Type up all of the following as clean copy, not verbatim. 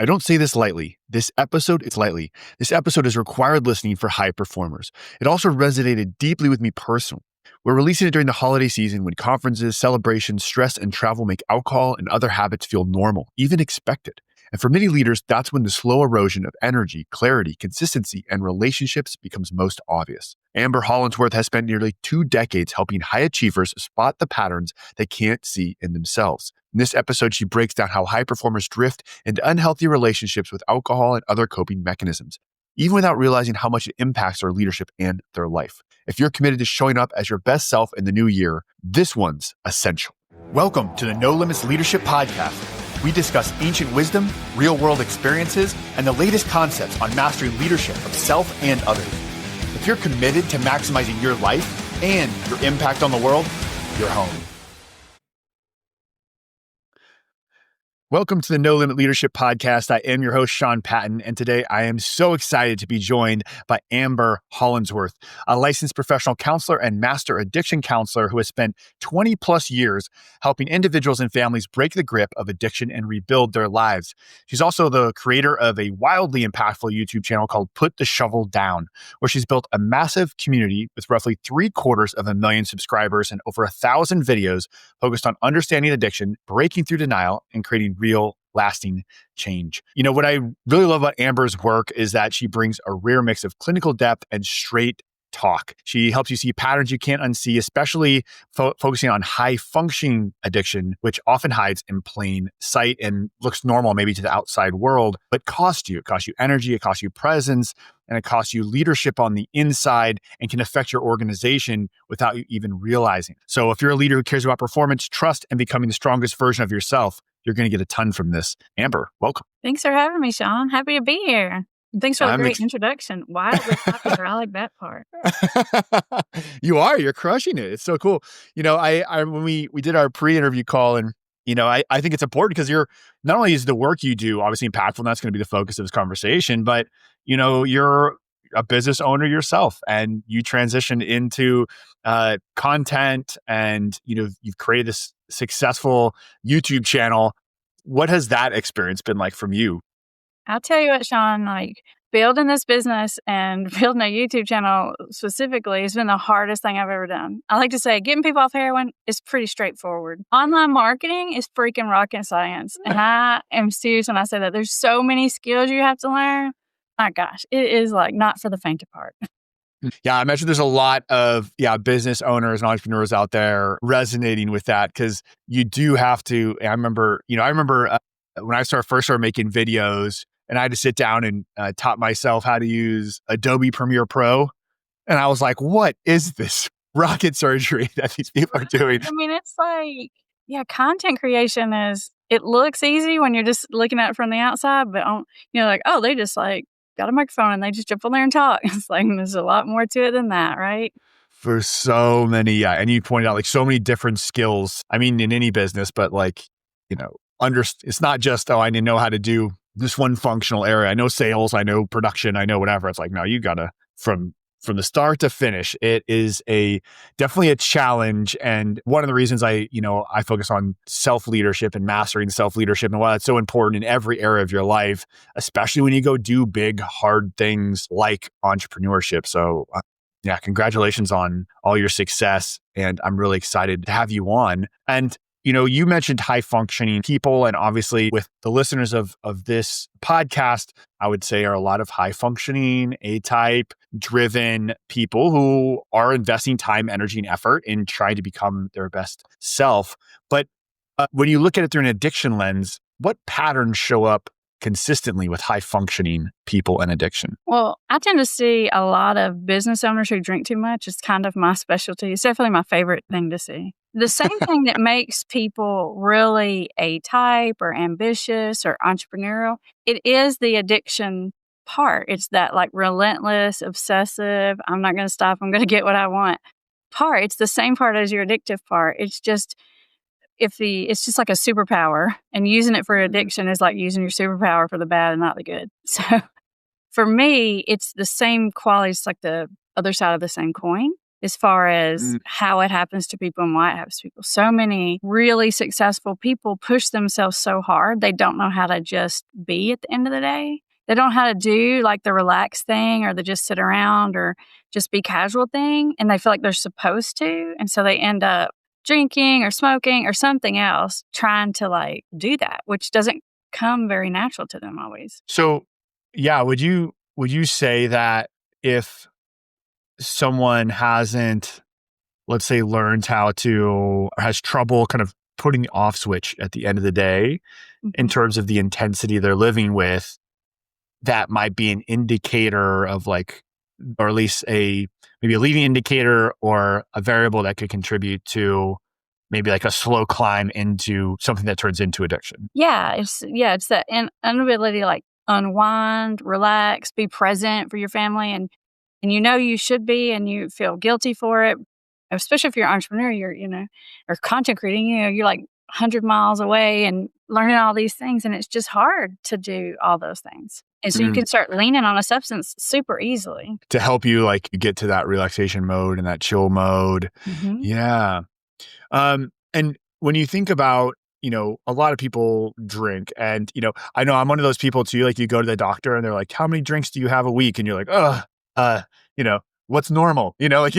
I don't say this lightly. This episode is required listening for high performers. It also resonated deeply with me personally. We're releasing it during the holiday season when conferences, celebrations, stress, and travel make alcohol and other habits feel normal, even expected. And for many leaders, that's when the slow erosion of energy, clarity, consistency, and relationships becomes most obvious. Amber Hollingsworth has spent nearly 2 decades helping high achievers spot the patterns they can't see in themselves. In this episode, she breaks down how high performers drift into unhealthy relationships with alcohol and other coping mechanisms, even without realizing how much it impacts their leadership and their life. If you're committed to showing up as your best self in the new year, this one's essential. Welcome to the No Limits Leadership Podcast. We discuss ancient wisdom, real-world experiences, and the latest concepts on mastering leadership of self and others. If you're committed to maximizing your life and your impact on the world, you're home. Welcome to the No Limit Leadership Podcast. I am your host, Sean Patton, and today I am so excited to be joined by Amber Hollingsworth, a licensed professional counselor and master addiction counselor who has spent 20 plus years helping individuals and families break the grip of addiction and rebuild their lives. She's also the creator of a wildly impactful YouTube channel called Put the Shovel Down, where she's built a massive community with roughly 750,000 subscribers and over 1,000 videos focused on understanding addiction, breaking through denial, and creating real, lasting change. You know, what I really love about Amber's work is that she brings a rare mix of clinical depth and straight talk. She helps you see patterns you can't unsee, especially focusing on high-functioning addiction, which often hides in plain sight and looks normal maybe to the outside world, but costs you. It costs you energy, it costs you presence, and it costs you leadership on the inside and can affect your organization without you even realizing. So if you're a leader who cares about performance, trust, and becoming the strongest version of yourself, you're going to get a ton from this. Amber, welcome. Thanks for having me, Sean. Happy to be here. Thanks for the great introduction. Wildly popular. I like that part. You're crushing it. It's so cool. You know, I when we did our pre-interview call, and you know, I think it's important because you're not only is the work you do obviously impactful, and that's going to be the focus of this conversation, but you know, you're a business owner yourself, and you transitioned into content, and you know, you've created this successful YouTube channel. What has that experience been like from you? I'll tell you what, Sean, like building this business and building a YouTube channel specifically has been the hardest thing I've ever done. I like to say getting people off heroin is pretty straightforward. Online marketing is freaking rocket science. And I am serious when I say that. There's so many skills you have to learn. My gosh, it is like not for the faint of heart. Yeah, I imagine there's a lot of business owners and entrepreneurs out there resonating with that, because you do have to. I remember when I first started making videos, and I had to sit down and taught myself how to use Adobe Premiere Pro, and I was like, "What is this rocket surgery that these people are doing?" I mean, it's like, content creation it looks easy when you're just looking at it from the outside, but like, oh, they just like got a microphone and they just jump on there and talk. It's like, there's a lot more to it than that, right? For so many, and you pointed out like so many different skills. I mean, in any business, but like, you know, it's not just, I need to know how to do this one functional area. I know sales, I know production, I know whatever. It's like, no, you gotta from the start to finish. It is definitely a challenge. And one of the reasons I focus on self-leadership and mastering self-leadership, and why that's so important in every area of your life, especially when you go do big, hard things like entrepreneurship. So congratulations on all your success. And I'm really excited to have you on. And you know, you mentioned high functioning people, and obviously with the listeners of this podcast, I would say are a lot of high functioning, A-type driven people who are investing time, energy, and effort in trying to become their best self. But when you look at it through an addiction lens, what patterns show up consistently with high functioning people and addiction? Well, I tend to see a lot of business owners who drink too much. It's kind of my specialty. It's definitely my favorite thing to see. The same thing that makes people really A-type or ambitious or entrepreneurial, it is the addiction part. It's that like relentless, obsessive, I'm not going to stop, I'm going to get what I want part. It's the same part as your addictive part. It's just it's just like a superpower, and using it for addiction is like using your superpower for the bad and not the good. So for me, it's the same quality. It's like the other side of the same coin. as far as how it happens to people and why it happens to people. So many really successful people push themselves so hard, they don't know how to just be at the end of the day. They don't know how to do like the relax thing or the just sit around or just be casual thing. And they feel like they're supposed to. And so they end up drinking or smoking or something else trying to like do that, which doesn't come very natural to them always. So, yeah, would you say that if someone hasn't, let's say, learned how to, or has trouble kind of putting the off switch at the end of the day in terms of the intensity they're living with, that might be an indicator of like, or at least maybe a leading indicator or a variable that could contribute to maybe like a slow climb into something that turns into addiction? Yeah, it's that inability to like unwind, relax, be present for your family, and you know you should be, and you feel guilty for it. Especially if you're an entrepreneur, or content creating, you're like 100 miles away and learning all these things, and it's just hard to do all those things. And so you can start leaning on a substance super easily to help you like get to that relaxation mode and that chill mode. Yeah. And when you think about, a lot of people drink, and, I know I'm one of those people too, like you go to the doctor and they're like, how many drinks do you have a week? And you're like, what's normal? Like,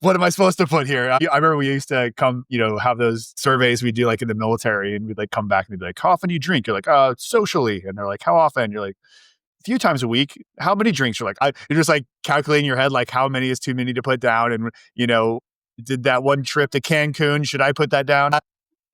what am I supposed to put here? I remember we used to come, have those surveys we do like in the military, and we'd like come back and they'd be like, how often do you drink? You're like, socially. And they're like, how often? You're like, a few times a week. How many drinks? You're like, you're just like calculating in your head, like how many is too many to put down. And, did that one trip to Cancun, should I put that down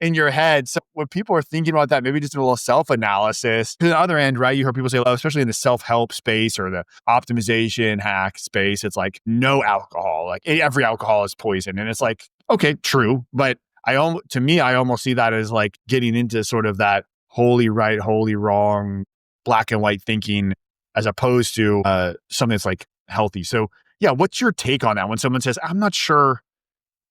in your head? So when people are thinking about that, maybe just a little self-analysis. To the other end, right, you heard people say, especially in the self-help space or the optimization hack space, it's like no alcohol, like every alcohol is poison. And it's like, okay, true. But to me, I almost see that as like getting into sort of that holy right, holy wrong, black and white thinking, as opposed to something that's like healthy. So yeah, what's your take on that when someone says, I'm not sure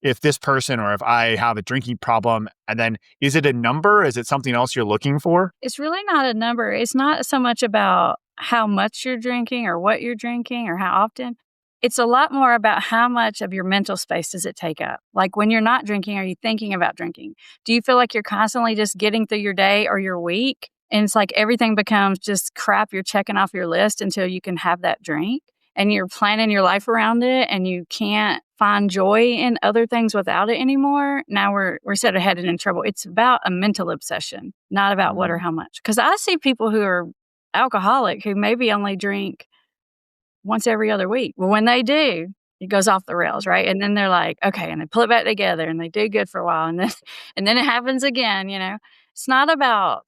if this person or if I have a drinking problem? And then is it a number? Is it something else you're looking for? It's really not a number. It's not so much about how much you're drinking or what you're drinking or how often. It's a lot more about how much of your mental space does it take up. Like when you're not drinking, are you thinking about drinking? Do you feel like you're constantly just getting through your day or your week? And it's like everything becomes just crap you're checking off your list until you can have that drink. And you're planning your life around it, and you can't find joy in other things without it anymore. Now we're sort of headed in trouble. It's about a mental obsession, not about what or how much. Because I see people who are alcoholic who maybe only drink once every other week. Well, when they do, it goes off the rails, right? And then they're like, okay, and they pull it back together, and they do good for a while, and then it happens again. It's not about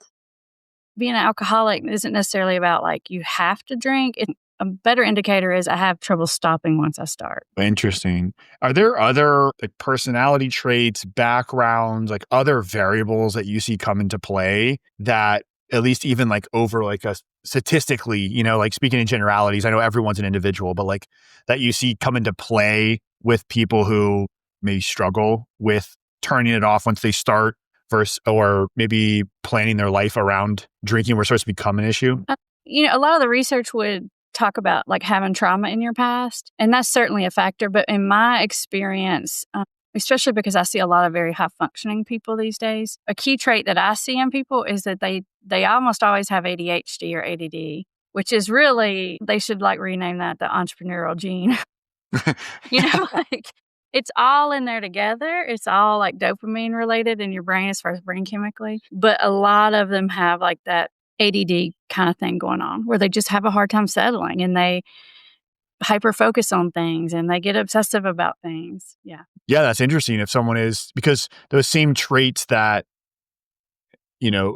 being an alcoholic. It isn't necessarily about like you have to drink. A better indicator is I have trouble stopping once I start. Interesting. Are there other like personality traits, backgrounds, like other variables that you see come into play that at least even like over like a statistically, like speaking in generalities, I know everyone's an individual, but like that you see come into play with people who may struggle with turning it off once they start versus, or maybe planning their life around drinking where it starts to become an issue? A lot of the research would talk about like having trauma in your past, and that's certainly a factor. But in my experience, especially because I see a lot of very high functioning people these days, a key trait that I see in people is that they almost always have ADHD or ADD, which is really, they should like rename that the entrepreneurial gene. Like it's all in there together. It's all like dopamine related in your brain as far as brain chemically. But a lot of them have like that ADD kind of thing going on where they just have a hard time settling, and they hyper focus on things, and they get obsessive about things. Yeah. Yeah, that's interesting. If someone is, because those same traits that,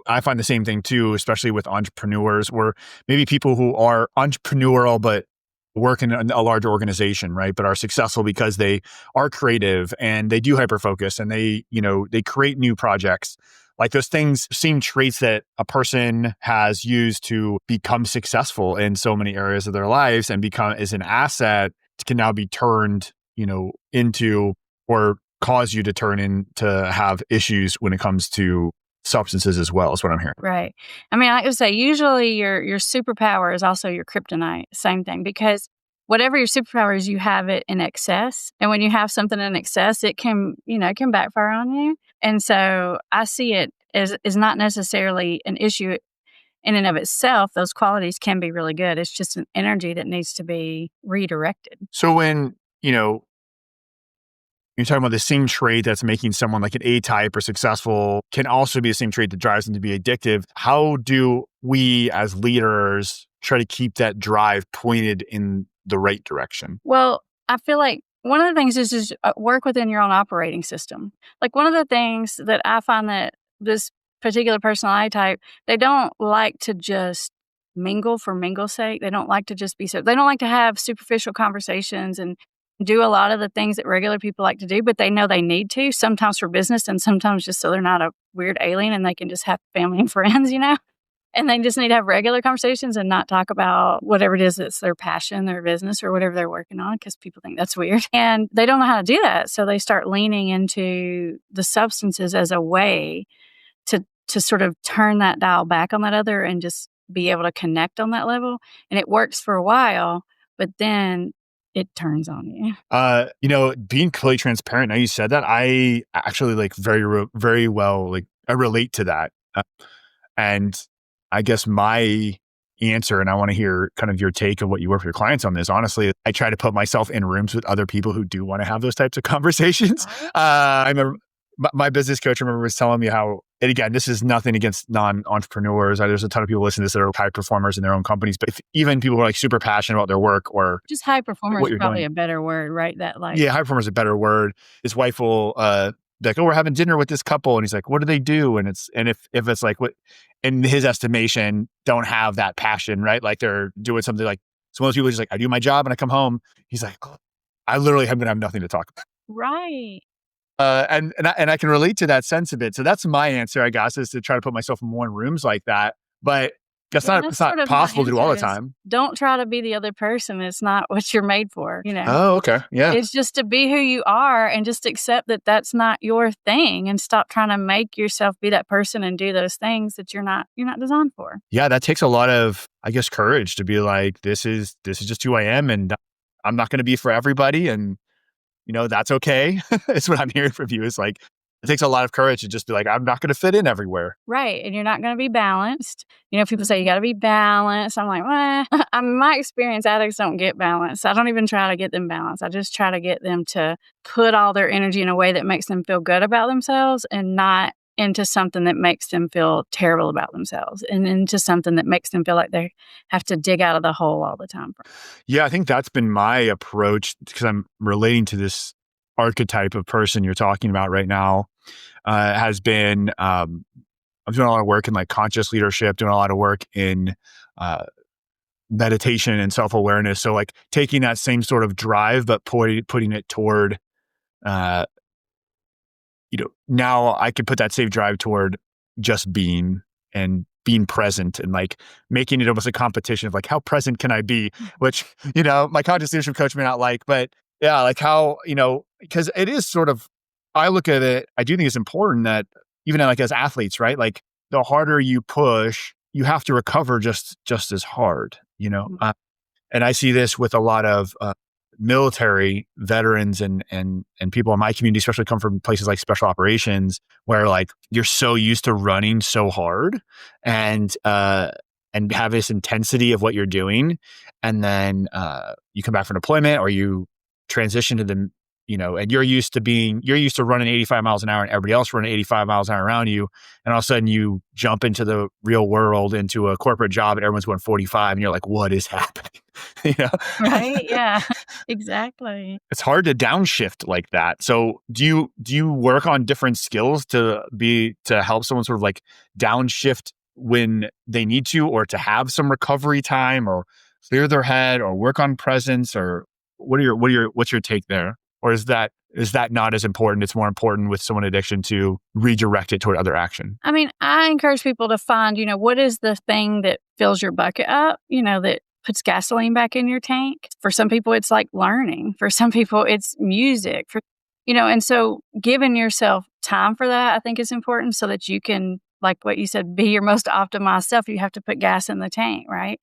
I find the same thing too, especially with entrepreneurs, or maybe people who are entrepreneurial but work in a large organization, right? But are successful because they are creative and they do hyper focus, and they create new projects. Like those things seem traits that a person has used to become successful in so many areas of their lives and become as an asset can now be turned, into, or cause you to turn into have issues when it comes to substances as well, is what I'm hearing. Right. I mean, I would say usually your superpower is also your kryptonite. Same thing, because whatever your superpower is, you have it in excess. And when you have something in excess, it can, it can backfire on you. And so I see it as is not necessarily an issue in and of itself. Those qualities can be really good. It's just an energy that needs to be redirected. So when, you're talking about the same trait that's making someone like an A-type or successful can also be the same trait that drives them to be addictive. How do we as leaders try to keep that drive pointed in the right direction? Well, I feel like one of the things is just work within your own operating system. Like one of the things that I find that this particular personality type, they don't like to just mingle for mingle's sake. They don't like to just they don't like to have superficial conversations and do a lot of the things that regular people like to do, but they know they need to, sometimes for business and sometimes just so they're not a weird alien and they can just have family and friends, and they just need to have regular conversations and not talk about whatever it is that's their passion, their business, or whatever they're working on, because people think that's weird. And they don't know how to do that. So they start leaning into the substances as a way to sort of turn that dial back on that other and just be able to connect on that level. And it works for a while, but then it turns on you. Being completely transparent, now you said that, I actually very well, I relate to that. And I guess my answer, and I want to hear kind of your take of what you work with your clients on this. Honestly, I try to put myself in rooms with other people who do want to have those types of conversations. I remember my business coach, was telling me how, and again, this is nothing against non-entrepreneurs. There's a ton of people listening to this that are high performers in their own companies, but even people who are super passionate about their work or just high performers is probably a better word, right? Yeah, high performers is a better word. His wife will be like, "Oh, we're having dinner with this couple," and he's like, "What do they do?" And if it's like what, in his estimation, don't have that passion, right? Like they're doing something like some of those people are just like, "I do my job and I come home." He's like, "Oh, I literally am going to have nothing to talk about." Right. And I can relate to that sense of it. So that's my answer, I guess, is to try to put myself in more rooms like that. But it's not possible to do all the time. Don't try to be the other person. It's not what you're made for, Oh, okay. Yeah. It's just to be who you are and just accept that that's not your thing and stop trying to make yourself be that person and do those things that you're not designed for. Yeah, that takes a lot of, I guess, courage to be like, this is just who I am and I'm not going to be for everybody. And that's okay. It's what I'm hearing from you. It's like, it takes a lot of courage to just be like, I'm not going to fit in everywhere. Right. And you're not going to be balanced. People say you got to be balanced. I'm like, well, in my experience, addicts don't get balanced. I don't even try to get them balanced. I just try to get them to put all their energy in a way that makes them feel good about themselves and not into something that makes them feel terrible about themselves and into something that makes them feel like they have to dig out of the hole all the time. Yeah, I think that's been my approach because I'm relating to this archetype of person you're talking about right now. Has been, I'm doing a lot of work in conscious leadership, doing a lot of work in meditation and self-awareness. So taking that same sort of drive, but putting it toward, now I could put that same drive toward just being and being present and making it almost a competition of how present can I be, which, my conscious leadership coach may not like, but yeah, how, because it is sort of, I look at it, I do think it's important that even as athletes, right? The harder you push, you have to recover just as hard, and I see this with a lot of military veterans and people in my community, especially come from places like special operations, where you're so used to running so hard and have this intensity of what you're doing, and then you come back from deployment or you transition to the and you're used to running 85 miles an hour and everybody else running 85 miles an hour around you. And all of a sudden you jump into the real world, into a corporate job and everyone's going 45 and you're like, what is happening? Right. Yeah, exactly. It's hard to downshift like that. So do you work on different skills to help someone sort of downshift when they need to, or to have some recovery time or clear their head or work on presence, or what's your take there? Or is that not as important? It's more important with someone addiction to redirect it toward other action. I mean, I encourage people to find, what is the thing that fills your bucket up, that puts gasoline back in your tank. For some people, it's learning. For some people, it's music. And so giving yourself time for that, I think is important so that you can, like what you said, be your most optimized self. You have to put gas in the tank, right?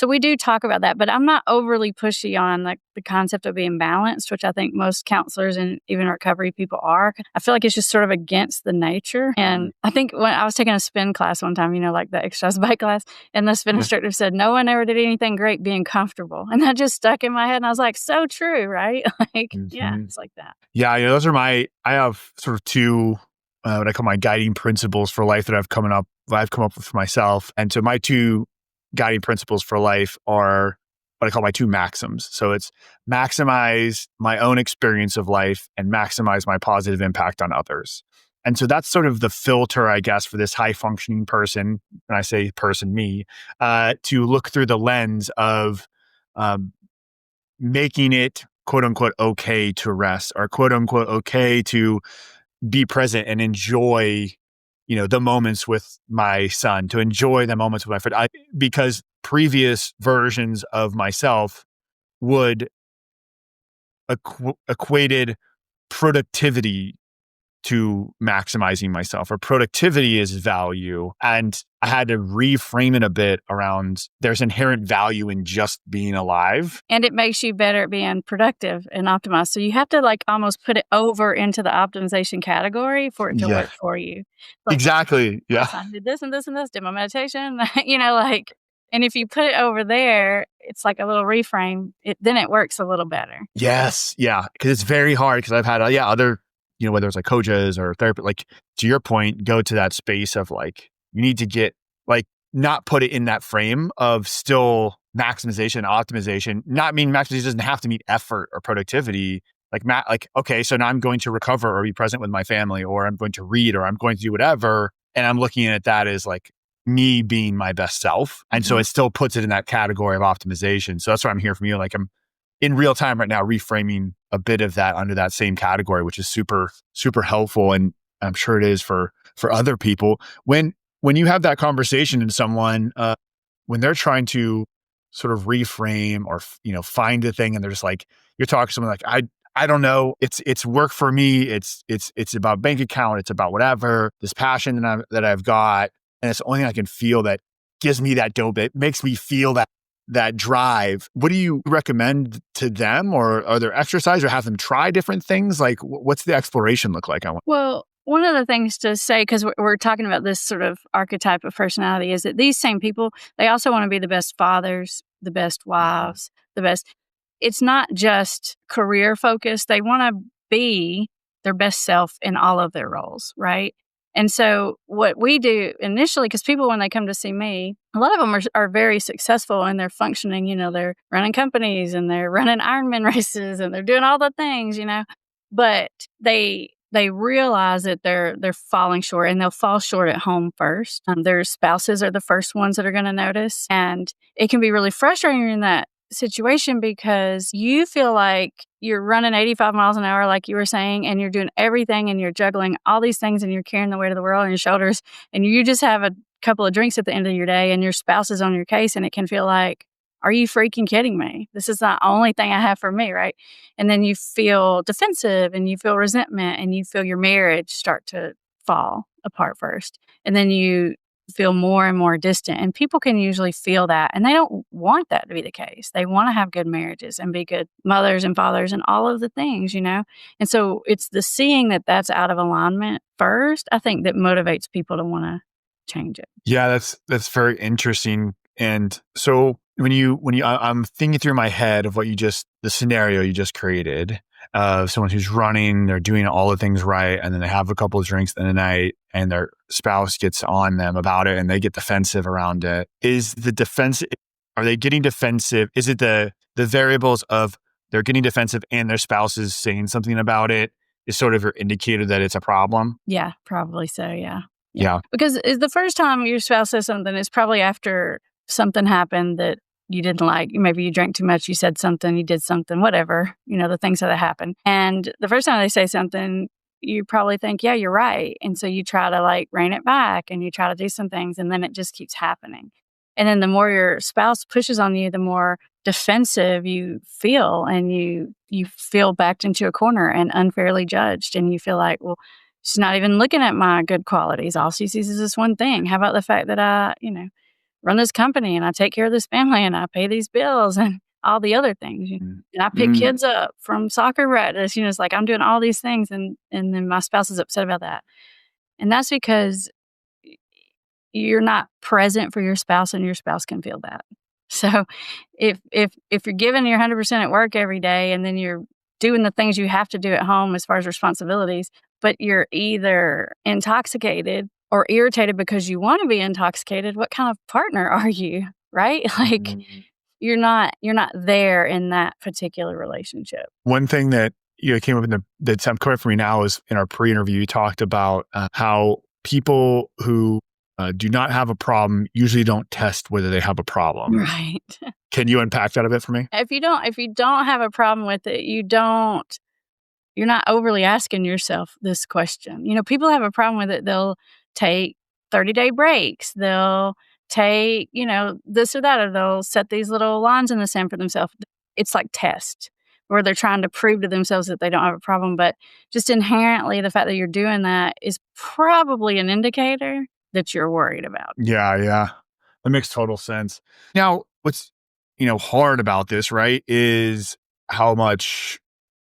So we do talk about that, but I'm not overly pushy on like the concept of being balanced, which I think most counselors and even recovery people are. I feel like it's just sort of against the nature. And I think when I was taking a spin class one time, like the exercise bike class, and the spin instructor said, no one ever did anything great being comfortable. And that just stuck in my head. And I was like, so true, right? Yeah, it's like that. Yeah, those are I have sort of two, what I call my guiding principles for life that I've come up with for myself. And so my two guiding principles for life are what I call my two maxims. So it's maximize my own experience of life and maximize my positive impact on others. And so that's sort of the filter, I guess, for this high functioning person, and I say person, me, to look through the lens of making it quote unquote okay to rest, or quote unquote okay to be present and enjoy the moments with my son, to enjoy the moments with my friend. Because previous versions of myself would equated productivity to maximizing myself, or productivity is value. And I had to reframe it a bit around there's inherent value in just being alive. And it makes you better at being productive and optimized. So you have to like almost put it over into the optimization category for it to work for you. Like, exactly. Yeah. I did this and this and this, did my meditation, and if you put it over there, it's like a little reframe. Then it works a little better. Yes. Yeah. Because it's very hard, because I've had other whether it's like coaches or therapy, like to your point, go to that space of like, you need to get not put it in that frame of still maximization, optimization, not mean maximization doesn't have to mean effort or productivity. Okay, so now I'm going to recover or be present with my family, or I'm going to read, or I'm going to do whatever. And I'm looking at that as like me being my best self. And so it still puts it in that category of optimization. So that's what I'm hearing from you. Like I'm in real time right now, reframing a bit of that under that same category, which is super, super helpful. And I'm sure it is for other people. When you have that conversation and someone, when they're trying to sort of reframe or, find a thing, and they're just like, you're talking to someone like, I don't know. It's work for me. It's about bank account. It's about whatever, this passion that I've got. And it's the only thing I can feel that gives me that dope. It makes me feel that drive. What do you recommend to them, or are there exercises, or have them try different things? Like, what's the exploration look like? Well, one of the things to say, because we're talking about this sort of archetype of personality, is that these same people, they also want to be the best fathers, the best wives, the best. It's not just career focused. They want to be their best self in all of their roles, right? And so what we do initially, because people, when they come to see me, a lot of them are very successful and they're functioning, they're running companies and they're running Ironman races and they're doing all the things, but they realize that they're falling short, and they'll fall short at home first. Their spouses are the first ones that are going to notice. And it can be really frustrating in that situation, because you feel like you're running 85 miles an hour, like you were saying, and you're doing everything, and you're juggling all these things, and you're carrying the weight of the world on your shoulders, and you just have a couple of drinks at the end of your day, and your spouse is on your case, and it can feel like, are you freaking kidding me? This is the only thing I have for me, right? And then you feel defensive, and you feel resentment, and you feel your marriage start to fall apart first. And then you feel more and more distant. And people can usually feel that. And they don't want that to be the case. They want to have good marriages and be good mothers and fathers and all of the things, And so it's the seeing that that's out of alignment first, I think, that motivates people to want to change it. Yeah, that's very interesting. And so when I'm thinking through my head of the scenario you just created of someone who's running, they're doing all the things right, and then they have a couple of drinks in the night, and their spouse gets on them about it, and they get defensive around it. Are they getting defensive? Is it the variables of they're getting defensive and their spouse is saying something about it is sort of your indicator that it's a problem? Yeah, probably so. Yeah. Yeah. Because the first time your spouse says something, it's probably after something happened that you didn't like. Maybe you drank too much, you said something, you did something, whatever, the things that happen. And the first time they say something, you probably think, yeah, you're right. And so you try to rein it back, and you try to do some things, and then it just keeps happening. And then the more your spouse pushes on you, the more defensive you feel, and you feel backed into a corner and unfairly judged. And you feel like, well, she's not even looking at my good qualities. All she sees is this one thing. How about the fact that run this company and I take care of this family and I pay these bills and all the other things. And I pick kids up from soccer practice. It's like I'm doing all these things and then my spouse is upset about that. And that's because you're not present for your spouse and your spouse can feel that. So if you're giving your 100% at work every day and then you're doing the things you have to do at home as far as responsibilities, but you're either intoxicated or irritated because you want to be intoxicated, what kind of partner are you? Right? Like you're not there in that particular relationship. One thing that came up that's coming for me now is in our pre-interview, you talked about how people who do not have a problem usually don't test whether they have a problem. Right. Can you unpack that a bit for me? If you don't have a problem with it, you're not overly asking yourself this question. People have a problem with it. They'll take 30-day breaks. They'll take, this or that, or they'll set these little lines in the sand for themselves. It's like test where they're trying to prove to themselves that they don't have a problem. But just inherently, the fact that you're doing that is probably an indicator that you're worried about. Yeah. That makes total sense. Now, what's, hard about this, right, is how much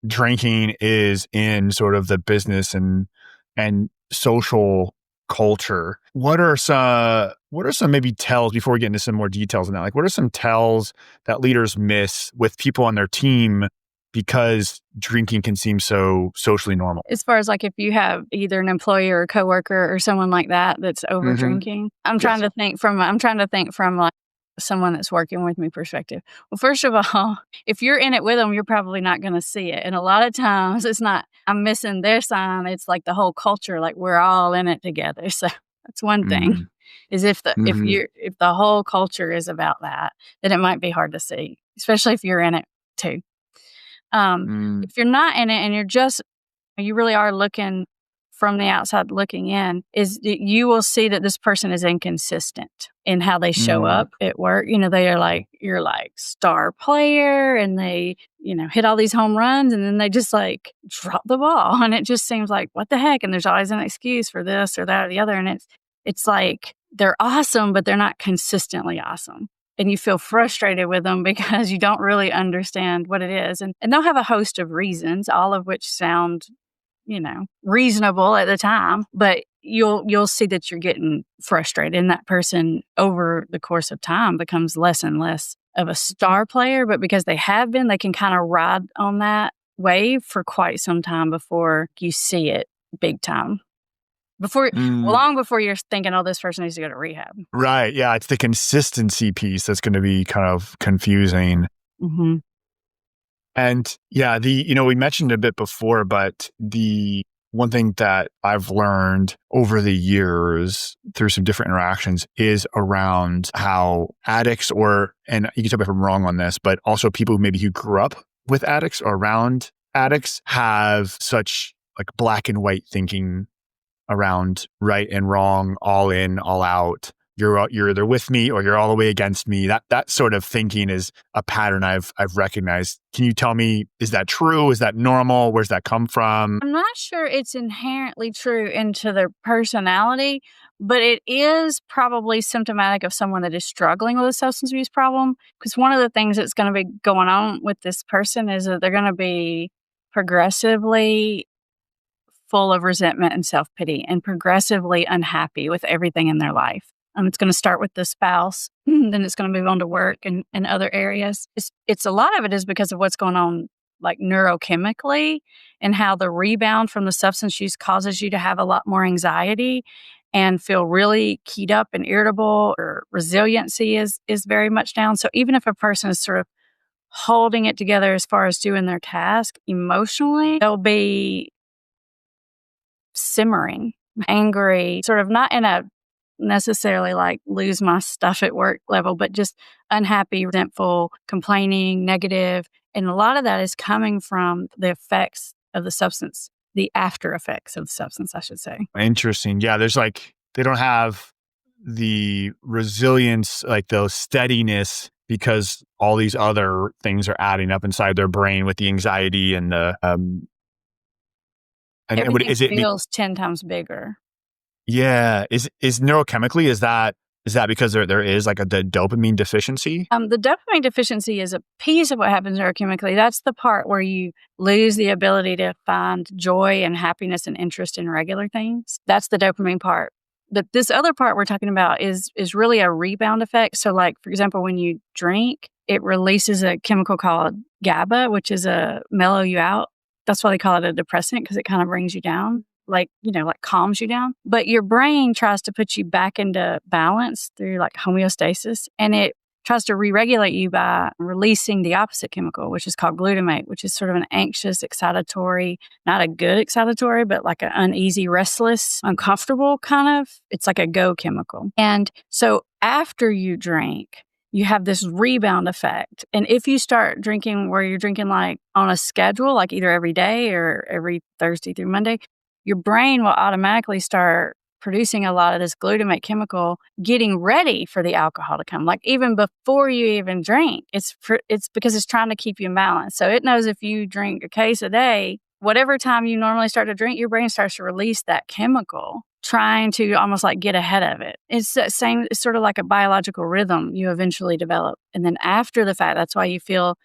drinking is in sort of the business and social culture. What are some maybe tells before we get into some more details on that? Like, what are some tells that leaders miss with people on their team because drinking can seem so socially normal? As far as like if you have either an employee or a coworker or someone like that that's over drinking, I'm trying to think from like someone that's working with me perspective. Well, first of all, if you're in it with them, you're probably not going to see it. And a lot of times it's not, I'm missing their sign. It's like the whole culture, like we're all in it together. So that's one thing is if the whole culture is about that, then it might be hard to see, especially if you're in it too. If you're not in it and you really are looking from the outside looking in, is you will see that this person is inconsistent in how they show up at work. They are like, you're like star player and they, hit all these home runs and then they just like drop the ball. And it just seems like, what the heck? And there's always an excuse for this or that or the other. And it's like they're awesome, but they're not consistently awesome. And you feel frustrated with them because you don't really understand what it is. And they'll have a host of reasons, all of which sound reasonable at the time, but you'll see that you're getting frustrated and that person over the course of time becomes less and less of a star player, but because they have been, they can kind of ride on that wave for quite some time before you see it big time. Long before you're thinking, oh, this person needs to go to rehab. Right. Yeah. It's the consistency piece that's going to be kind of confusing. Mm-hmm. And yeah, we mentioned a bit before, but the one thing that I've learned over the years through some different interactions is around how addicts and you can tell me if I'm wrong on this, but also people who grew up with addicts or around addicts have such like black and white thinking around right and wrong, all in, all out. You're either with me or you're all the way against me. That sort of thinking is a pattern I've recognized. Can you tell me, is that true? Is that normal? Where's that come from? I'm not sure it's inherently true into their personality, but it is probably symptomatic of someone that is struggling with a substance abuse problem. Because one of the things that's going to be going on with this person is that they're going to be progressively full of resentment and self-pity and progressively unhappy with everything in their life. It's going to start with the spouse, then it's going to move on to work and other areas. It's a lot of it is because of what's going on like neurochemically and how the rebound from the substance use causes you to have a lot more anxiety and feel really keyed up and irritable, or resiliency is very much down. So even if a person is sort of holding it together as far as doing their task emotionally, they'll be simmering, angry, sort of not in a necessarily like lose my stuff at work level, but just unhappy, resentful, complaining, negative. And a lot of that is coming from the effects of the substance, the after effects of the substance, I should say. Interesting. Yeah, there's like, they don't have the resilience, like the steadiness, because all these other things are adding up inside their brain with the anxiety and the everything feels 10 times bigger. Yeah. Is neurochemically, is that Is that because there is like the dopamine deficiency? The dopamine deficiency is a piece of what happens neurochemically. That's the part where you lose the ability to find joy and happiness and interest in regular things. That's the dopamine part. But this other part we're talking about is really a rebound effect. So like, for example, when you drink, it releases a chemical called GABA, which is a mellow you out. That's why they call it a depressant, because it kind of brings you down, like calms you down. But your brain tries to put you back into balance through like homeostasis, and it tries to re-regulate you by releasing the opposite chemical, which is called glutamate, which is sort of an anxious, excitatory, not a good excitatory, but like an uneasy, restless, uncomfortable kind of, it's like a go chemical. And so after you drink, you have this rebound effect. And if you start drinking where you're drinking like on a schedule, like either every day or every Thursday through Monday, your brain will automatically start producing a lot of this glutamate chemical, getting ready for the alcohol to come. Like even before you even drink, it's because it's trying to keep you in balance. So it knows if you drink a case a day, whatever time you normally start to drink, your brain starts to release that chemical, trying to almost like get ahead of it. It's that same, it's sort of like a biological rhythm you eventually develop. And then after the fact, that's why you feel,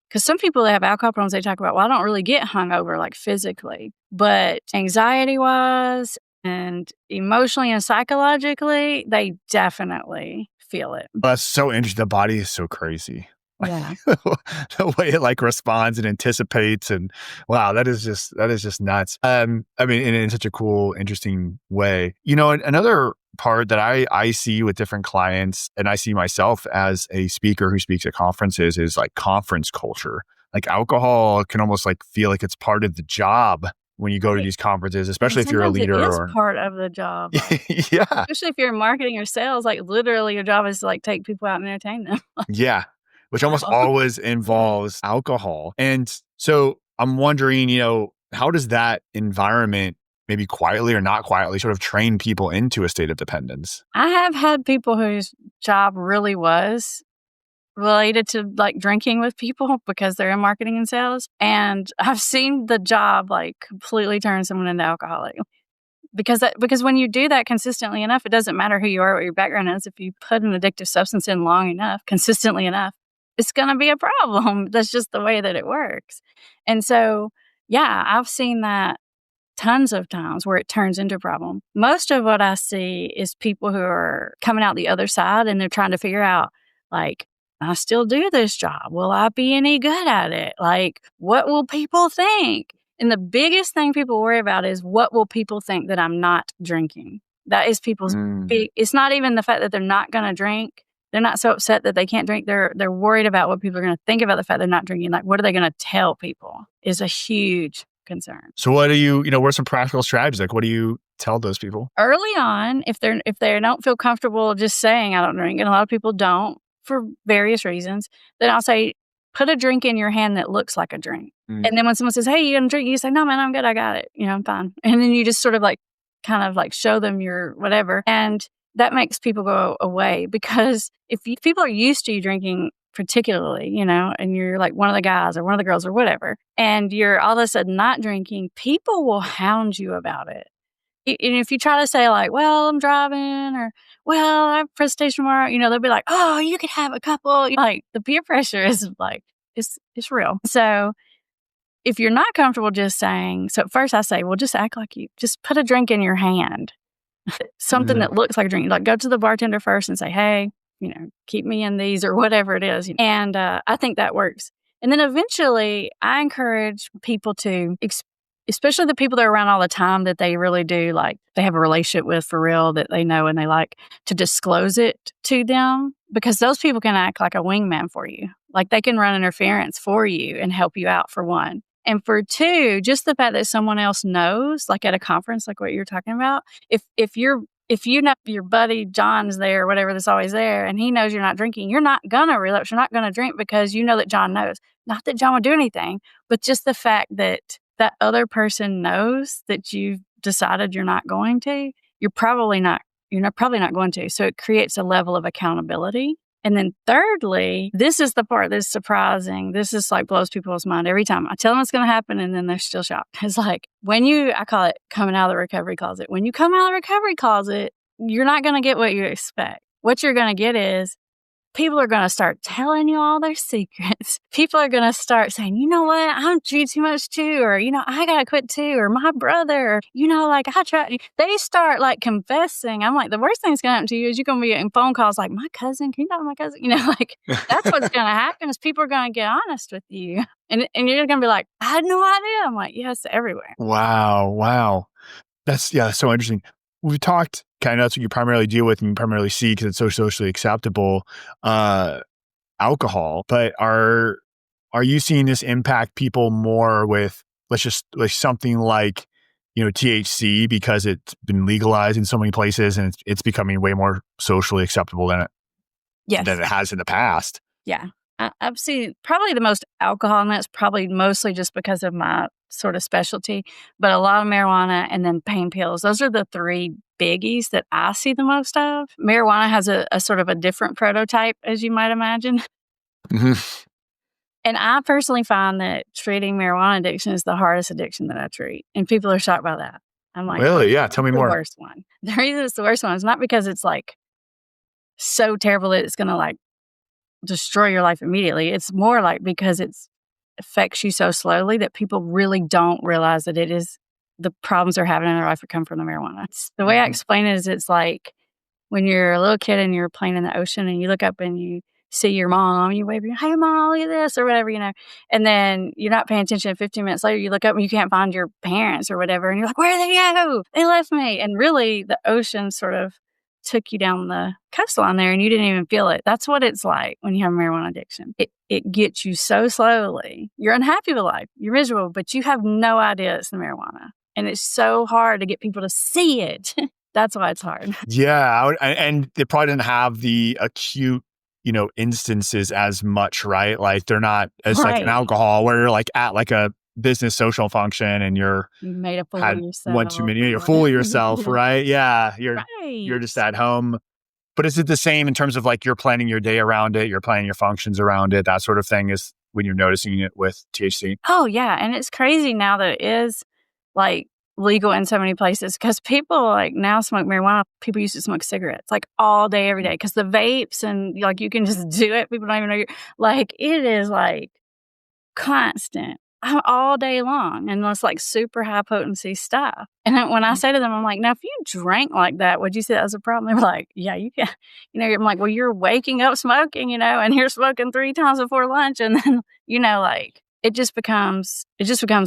because some people that have alcohol problems, they talk about, well, I don't really get hungover like physically, but anxiety-wise and emotionally and psychologically, they definitely feel it. Well, that's so interesting. The body is so crazy. Yeah. The way it like responds and anticipates, and wow, that is just nuts. I mean, in such a cool, interesting way. Another part that I see with different clients, and I see myself as a speaker who speaks at conferences, is like conference culture. Like alcohol can almost like feel like it's part of the job when you go to these conferences, especially if you're a leader. It is part of the job. Yeah. Especially if you're in marketing or sales, like literally your job is to like take people out and entertain them. Yeah. Which almost always involves alcohol. And so I'm wondering, how does that environment, maybe quietly or not quietly, sort of train people into a state of dependence? I have had people whose job really was related to like drinking with people because they're in marketing and sales. And I've seen the job like completely turn someone into alcoholic. Because when you do that consistently enough, it doesn't matter who you are, what your background is. If you put an addictive substance in long enough, consistently enough, it's going to be a problem. That's just the way that it works. And so, yeah, I've seen that tons of times where it turns into a problem. Most of what I see is people who are coming out the other side and they're trying to figure out, like, I still do this job. Will I be any good at it? Like, what will people think? And the biggest thing people worry about is, what will people think that I'm not drinking? That is people's big, it's not even the fact that they're not going to drink. They're not so upset that they can't drink. They're worried about what people are going to think about the fact they're not drinking. Like, what are they going to tell people is a huge concern. So what do what are some practical strategies? Like, what do you tell those people? Early on, if they don't feel comfortable just saying I don't drink, and a lot of people don't for various reasons, then I'll say, put a drink in your hand that looks like a drink. And then when someone says, hey, you going to drink? You say, no, man, I'm good. I got it. I'm fine. And then you just sort of like, kind of like show them your whatever. And that makes people go away, because if people are used to you drinking particularly, and you're like one of the guys or one of the girls or whatever, and you're all of a sudden not drinking, people will hound you about it. And if you try to say like, well, I'm driving, or, well, I have a presentation tomorrow, they'll be like, oh, you could have a couple. Like the peer pressure is like, it's real. So if you're not comfortable just saying, so at first I say, well, just act like you, just put a drink in your hand. Something that looks like a drink. Like go to the bartender first and say, hey, keep me in these or whatever it is. And I think that works. And then eventually I encourage people to, especially the people that are around all the time that they really do, like they have a relationship with for real, that they know and they like, to disclose it to them, because those people can act like a wingman for you. Like they can run interference for you and help you out, for one. And for two, just the fact that someone else knows, like at a conference, like what you're talking about, if you know your buddy John's there or whatever that's always there, and he knows you're not drinking, you're not going to relapse. You're not going to drink because you know that John knows. Not that John would do anything, but just the fact that that other person knows that you've decided you're not going to, you're probably not going to. So it creates a level of accountability. And then thirdly, this is the part that's surprising. This is like blows people's mind every time. I tell them it's going to happen and then they're still shocked. It's like I call it coming out of the recovery closet. When you come out of the recovery closet, you're not going to get what you expect. what you're going to get is people are going to start telling you all their secrets. People are going to start saying, you know what, I'm drinking too much too, or, I got to quit too, or my brother, or, like I tried. They start like confessing. I'm like, the worst thing's going to happen to you is you're going to be getting phone calls like, my cousin, can you talk to my cousin? Like that's what's going to happen is people are going to get honest with you. And you're going to be like, I had no idea. I'm like, yes, everywhere. Wow. That's so interesting. We've talked kind of that's what you primarily deal with and you primarily see because it's so socially acceptable, alcohol. But are you seeing this impact people more with let's just like something like, THC because it's been legalized in so many places and it's becoming way more socially acceptable than it has in the past? Yeah. I've seen probably the most alcohol, and that's probably mostly just because of my sort of specialty, but a lot of marijuana and then pain pills. Those are the three biggies that I see the most of. Marijuana has a sort of a different prototype, as you might imagine. Mm-hmm. And I personally find that treating marijuana addiction is the hardest addiction that I treat. And people are shocked by that. I'm like, really? Yeah. Tell me more. The worst one. The reason it's the worst one is not because it's like so terrible that it's going to like destroy your life immediately. It's more like because it affects you so slowly that people really don't realize that it is the problems they're having in their life that come from the marijuana. The way I explain it is it's like when you're a little kid and you're playing in the ocean and you look up and you see your mom, you wave your, hey mom, look at this or whatever, and then you're not paying attention. 15 minutes later, you look up and you can't find your parents or whatever. And you're like, where did they go? They left me. And really the ocean sort of took you down the coastline there and you didn't even feel it. That's what it's like when you have marijuana addiction. It gets you so slowly. You're unhappy with life. You're miserable, but you have no idea it's the marijuana. And it's so hard to get people to see it. That's why it's hard. Yeah. And it probably doesn't have the acute, instances as much, right? Like they're not as like an alcohol where you're like at like a business social function and you made a fool of yourself. One too many, you're full of yourself, right? Yeah. You're just at home. But is it the same in terms of like you're planning your day around it, you're planning your functions around it, that sort of thing is when you're noticing it with THC? Oh, yeah. And it's crazy now that it is like legal in so many places because people like now smoke marijuana. People used to smoke cigarettes like all day, every day because the vapes and like you can just do it. People don't even know you're like, it is like constant all day long and it's like super high potency stuff. And then when I say to them, I'm like, now if you drank like that, would you say that was a problem? They're like, yeah, you can. I'm like, well, you're waking up smoking, and you're smoking 3 times before lunch. And then, like it just becomes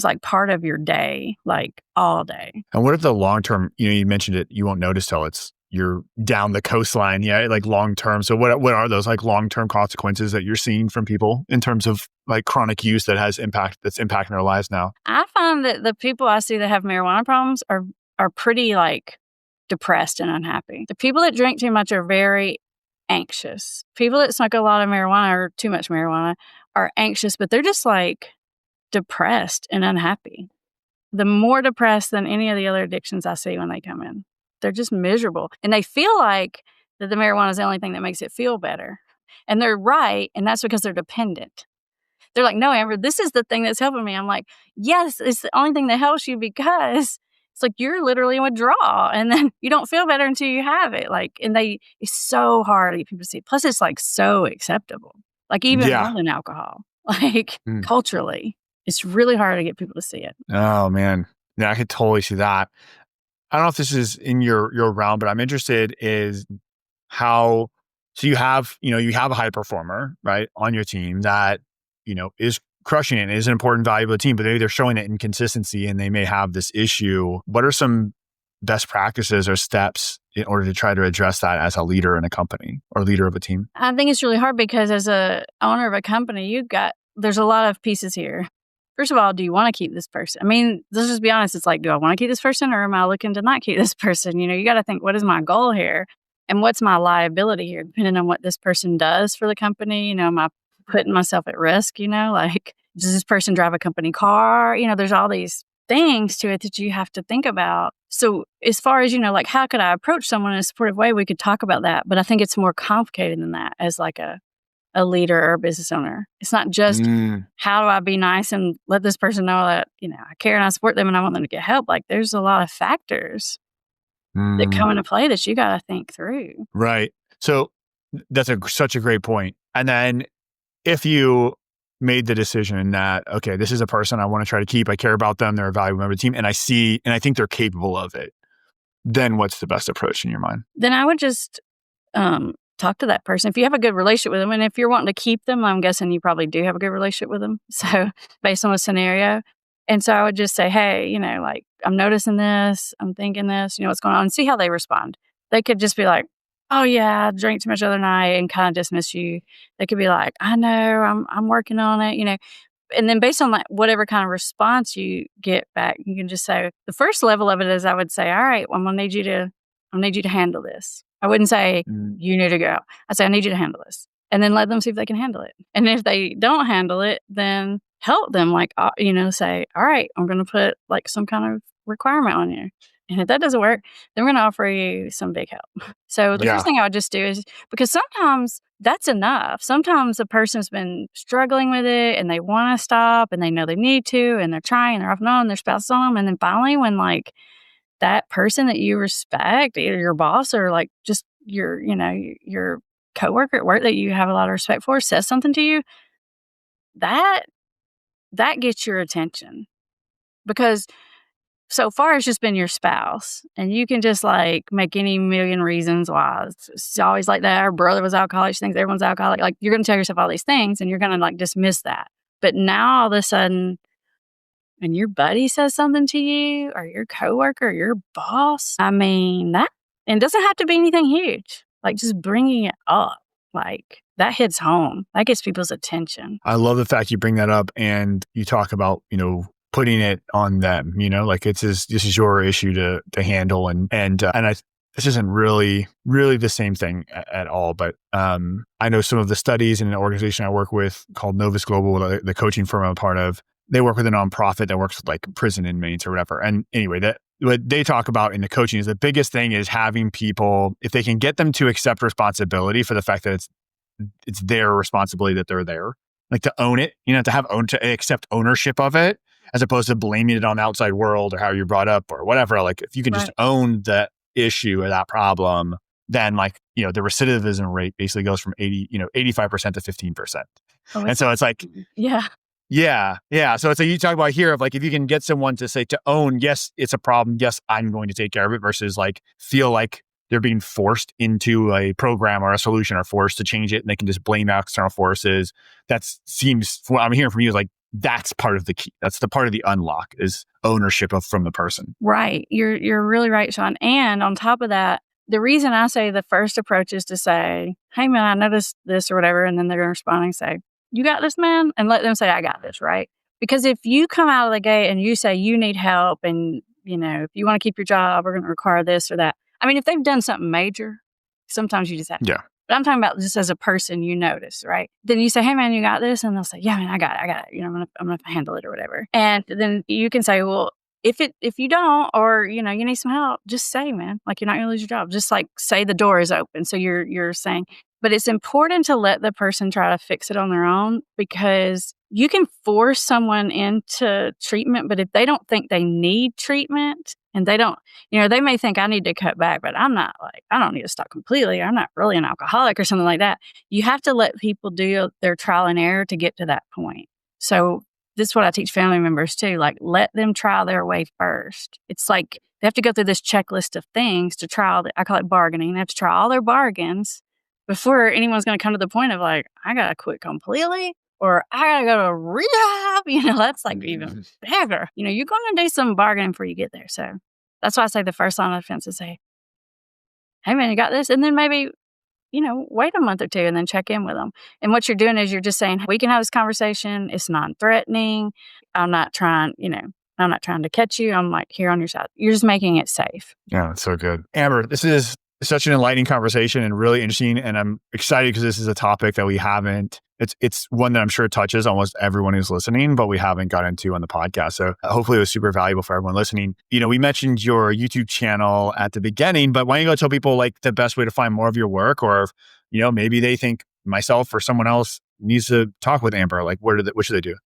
like part of your day, like all day. And what if the long-term, you mentioned it, you won't notice till you're down the coastline, like long-term. So what are those like long-term consequences that you're seeing from people in terms of like chronic use that's impacting their lives now? I find that the people I see that have marijuana problems are pretty like depressed and unhappy. The people that drink too much are very anxious. People that smoke a lot of marijuana or too much marijuana are anxious, but they're just like depressed and unhappy. The more depressed than any of the other addictions I see when they come in. They're just miserable. And they feel like that the marijuana is the only thing that makes it feel better. And they're right. And that's because they're dependent. They're like, no, Amber, this is the thing that's helping me. I'm like, yes, it's the only thing that helps you because it's like you're literally in withdrawal and then you don't feel better until you have it. Like, and it's so hard to get people to see. Plus, it's like so acceptable. Like even more than alcohol. Like culturally, it's really hard to get people to see it. Oh, man. Yeah, I could totally see that. I don't know if this is in your realm, but I'm interested is how, so you have a high performer, right, on your team that, is crushing it, is an important, valuable team, but maybe they're showing that inconsistency and they may have this issue. What are some best practices or steps in order to try to address that as a leader in a company or leader of a team? I think it's really hard because as a owner of a company, there's a lot of pieces here. First of all, do you want to keep this person? I mean, let's just be honest. It's like, do I want to keep this person or am I looking to not keep this person? You got to think, what is my goal here? And what's my liability here? Depending on what this person does for the company, am I putting myself at risk? Like, does this person drive a company car? There's all these things to it that you have to think about. So as far as, like, how could I approach someone in a supportive way? We could talk about that. But I think it's more complicated than that as like a leader or a business owner. It's not just how do I be nice and let this person know that, I care and I support them and I want them to get help. Like there's a lot of factors that come into play that you got to think through. Right. So That's such a great point. And then if you made the decision that, okay, this is a person I want to try to keep, I care about them, they're a valuable member of the team, and I think they're capable of it, then what's the best approach in your mind? Then I would just talk to that person. If you have a good relationship with them, and if you're wanting to keep them, I'm guessing you probably do have a good relationship with them. So based on the scenario. And so I would just say, hey, like, I'm noticing this, I'm thinking this, what's going on, and see how they respond. They could just be like, oh yeah, I drank too much the other night, and kind of dismiss you. They could be like, I know, I'm working on it, and then based on like whatever kind of response you get back, you can just say, the first level of it is, I would say, all right, well, I'm gonna need you to handle this. I wouldn't say you need to go. I'd say, I need you to handle this, and then let them see if they can handle it. And if they don't handle it, then help them, like, say, all right, I'm going to put like some kind of requirement on you. And if that doesn't work, then we're going to offer you some big help. So the first thing I would just do is, because sometimes that's enough. Sometimes a person's been struggling with it and they want to stop and they know they need to, and they're trying, they're off and on, their spouse is on them. And then finally, when like that person that you respect, either your boss or like just your coworker at work that you have a lot of respect for, says something to you, that gets your attention. Because so far it's just been your spouse, and you can just like make any million reasons why it's always like that. Our brother was alcoholic, she thinks everyone's alcoholic. Like, you're going to tell yourself all these things and you're going to like dismiss that. But now all of a sudden, when your buddy says something to you, or your coworker, or your boss, I mean, that, and it doesn't have to be anything huge. Like, just bringing it up, like, that hits home. That gets people's attention. I love the fact you bring that up and you talk about, putting it on them, like this is your issue to handle. This isn't really the same thing at all. But I know some of the studies in an organization I work with called Novus Global, the coaching firm I'm a part of, they work with a nonprofit that works with like prison inmates or whatever. And anyway, that what they talk about in the coaching is the biggest thing is having people, if they can get them to accept responsibility for the fact that it's their responsibility that they're there, like to own it, to accept ownership of it, as opposed to blaming it on the outside world or how you're brought up or whatever. Like, if you can just own that issue or that problem, then like, the recidivism rate basically goes from 85% to 15%. And so it's like, yeah. So it's like you talk about here of like, if you can get someone to say, to own, yes, it's a problem. Yes, I'm going to take care of it, versus like feel like they're being forced into a program or a solution, or forced to change it, and they can just blame external forces. That seems, what I'm hearing from you is like, that's part of the key. That's the part of the unlock, is ownership from the person. Right. You're really right, Sean. And on top of that, the reason I say the first approach is to say, hey man, I noticed this or whatever. And then they're going to respond and say, you got this, man? And let them say, I got this, right? Because if you come out of the gate and you say you need help, and, if you want to keep your job, we're going to require this or that. I mean, if they've done something major, sometimes you just have to. Yeah. But I'm talking about just as a person, you notice, right? Then you say, hey man, you got this? And they'll say, yeah, man, I got it. I'm gonna handle it or whatever. And then you can say, well, if you don't, or, you need some help, just say, man, like, you're not gonna lose your job. Just like say the door is open. So you're saying, but it's important to let the person try to fix it on their own, because you can force someone into treatment, but if they don't think they need treatment, and they don't, they may think, I need to cut back, but I'm not, like, I don't need to stop completely. I'm not really an alcoholic or something like that. You have to let people do their trial and error to get to that point. So this is what I teach family members too. Like, let them try their way first. It's like they have to go through this checklist of things to try. I call it bargaining. They have to try all their bargains before anyone's going to come to the point of like, I got to quit completely, or I got to go to rehab. That's like even better. You're going to do some bargaining before you get there. So that's why I say the first line of defense is say, hey man, you got this? And then maybe, wait a month or two and then check in with them. And what you're doing is you're just saying, we can have this conversation. It's non-threatening. I'm not trying to catch you. I'm like here on your side. You're just making it safe. Yeah, that's so good. Amber, this is such an enlightening conversation and really interesting. And I'm excited because this is a topic that we haven't, it's one that I'm sure touches almost everyone who's listening, but we haven't got into on the podcast. So hopefully it was super valuable for everyone listening. We mentioned your YouTube channel at the beginning, but why don't you go tell people like the best way to find more of your work, or, maybe they think myself or someone else needs to talk with Amber, like what should they do?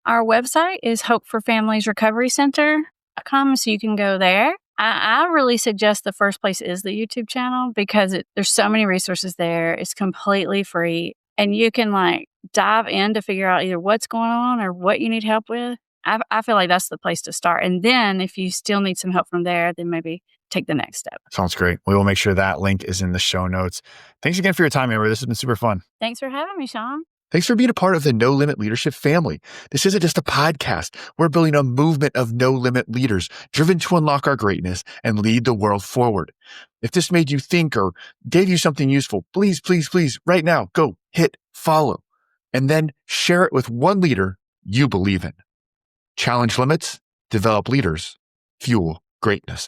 Our website is hopeforfamiliesrecoverycenter.com. So you can go there. I really suggest the first place is the YouTube channel because there's so many resources there. It's completely free, and you can like dive in to figure out either what's going on or what you need help with. I feel like that's the place to start. And then if you still need some help from there, then maybe take the next step. Sounds great. We will make sure that link is in the show notes. Thanks again for your time, Amber. This has been super fun. Thanks for having me, Sean. Thanks for being a part of the No Limit Leadership family. This isn't just a podcast. We're building a movement of no limit leaders driven to unlock our greatness and lead the world forward. If this made you think or gave you something useful, please, please, please, right now, go hit follow and then share it with one leader you believe in. Challenge limits, develop leaders, fuel greatness.